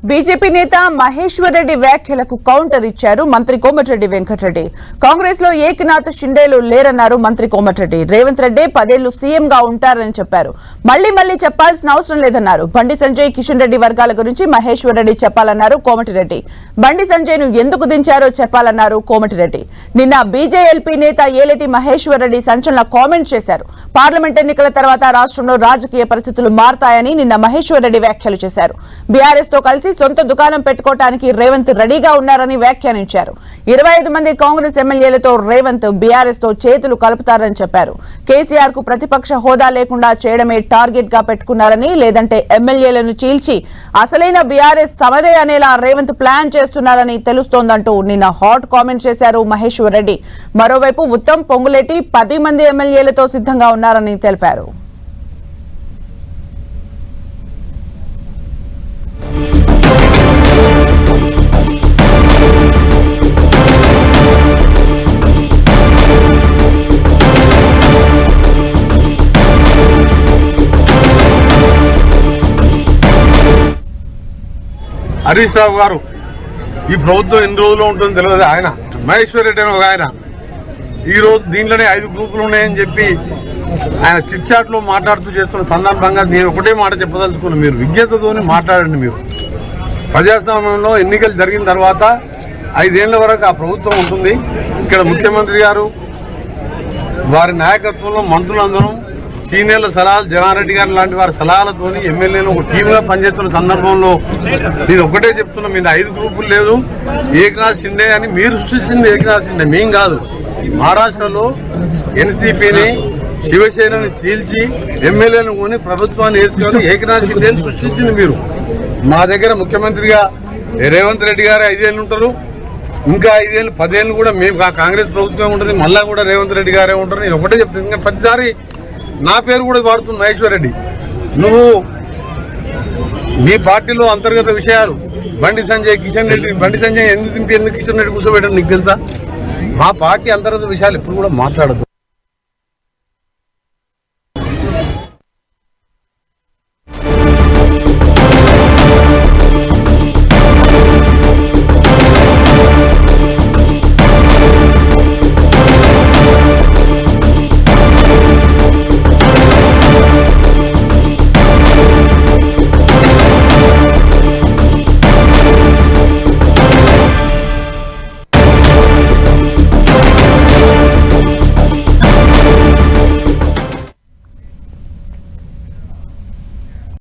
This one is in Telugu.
బీజేపీ నేత మహేశ్వర్ రెడ్డి వ్యాఖ్యలకు కౌంటర్ ఇచ్చారు మంత్రి కోమటిరెడ్డి వెంకటరెడ్డి. కాంగ్రెస్ లో ఏకనాథ్ షిండేలు లేరన్నారు మంత్రి కోమటిరెడ్డి. రేవంత్ రెడ్డి 10 ఏళ్లు సీఎం గా ఉంటారని చెప్పారు. మళ్లీ చెప్పాల్సిన అవసరం లేదన్నారు. బండి సంజయ్, కిషన్ రెడ్డి వర్గాల గురించి మహేశ్వర్ రెడ్డి చెప్పాలన్నారు కోమటిరెడ్డి. బండి సంజయ్ ను ఎందుకు దించారో చెప్పాలన్నారు కోమటిరెడ్డి. నిన్న బీజేఎల్పీ నేత ఏలేటి మహేశ్వర్ రెడ్డి సంచలన కామెంట్ చేశారు. పార్లమెంట్ ఎన్నికల తర్వాత రాష్ట్రంలో రాజకీయ పరిస్థితులు మారతాయని నిన్న మహేశ్వర్ రెడ్డి వ్యాఖ్యలు చేశారు. బీఆర్ఎస్ తో కలిసి సొంత దుకాణం పెట్టుకోవడానికి రేవంత్ రెడీగా ఉన్నారని వ్యాఖ్యానించారు. 25 మంది కాంగ్రెస్ ఎమ్మెల్యేలతో రేవంత్ బీఆర్ఎస్ తో చేతులు కలుపుతారని చెప్పారు. కేసీఆర్ కు ప్రతిపక్ష హోదా లేకుండా చేయడమే టార్గెట్ గా పెట్టుకున్నారని, లేదంటే ఎమ్మెల్యేలను చీల్చి అసలైన బీఆర్ఎస్ తమదే అనేలా రేవంత్ ప్లాన్ చేస్తున్నారని తెలుస్తోందంటూ నిన్న హాట్ కామెంట్ చేశారు మహేశ్వర్ రెడ్డి. మరోవైపు ఉత్తమ్, పొంగులేటి 10 మంది ఎమ్మెల్యేలతో సిద్ధంగా ఉన్నారని తెలిపారు. హరీష్ రావు గారు ఈ ప్రభుత్వం ఎన్ని రోజులు ఉంటుందో తెలియదు. ఆయన మహేశ్వర్ రెడ్డి అని ఒక ఆయన ఈ రోజు దీంట్లోనే 5 గ్రూపులు ఉన్నాయని చెప్పి ఆయన చిట్ చాట్ లో మాట్లాడుతూ చేస్తున్న సందర్భంగా నేను ఒకటే మాట చెప్పదలుచుకున్నాను. మీరు విజ్ఞతతోనే మాట్లాడండి. మీరు ప్రజాస్వామ్యంలో ఎన్నికలు జరిగిన తర్వాత 5 ఏళ్ల వరకు ఆ ప్రభుత్వం ఉంటుంది. ఇక్కడ ముఖ్యమంత్రి గారు వారి నాయకత్వంలో మంత్రులందరం సీనియర్ల సలహాలు, జనారెడ్డి గారు లాంటి వారి సలహాలతోని ఎమ్మెల్యేలు ఒక టీమ్గా పనిచేస్తున్న సందర్భంలో నేను ఒకటే చెప్తున్నా, మీరు 5 గ్రూపులు లేదు, ఏకనాథ్ షిండే అని మీరు సృష్టించింది ఏకనాథ్ షిండే, మేం కాదు. మహారాష్ట్రలో ఎన్సీపీని, శివసేనని చీల్చి ఎమ్మెల్యేలను కొని ప్రభుత్వాన్ని ఏర్చుకొని ఏకనాథ్ షిండేని సృష్టించింది మీరు. మా దగ్గర ముఖ్యమంత్రిగా రేవంత్ రెడ్డి గారు 5 ఏళ్ళు ఉంటారు, ఇంకా 5 ఏళ్ళు 10 ఏళ్ళు కూడా మేము కాంగ్రెస్ ప్రభుత్వం ఉంటుంది, మళ్ళా కూడా రేవంత్ రెడ్డి గారే ఉంటారు. నేను ఒకటే చెప్తాను, ఇంకా ప్రతిసారి నా పేరు కూడా వాడుతుంది మహేశ్వర్ రెడ్డి. నువ్వు మీ పార్టీలో అంతర్గత విషయాలు బండి సంజయ్, కిషన్ రెడ్డి, బండి సంజయ్ ఎందుకు దింపి ఎందుకు కిషన్ రెడ్డి కూర్చోబెట్టారు నీకు తెలుసా? మా పార్టీ అంతర్గత విషయాలు ఎప్పుడు కూడా మాట్లాడద్దు.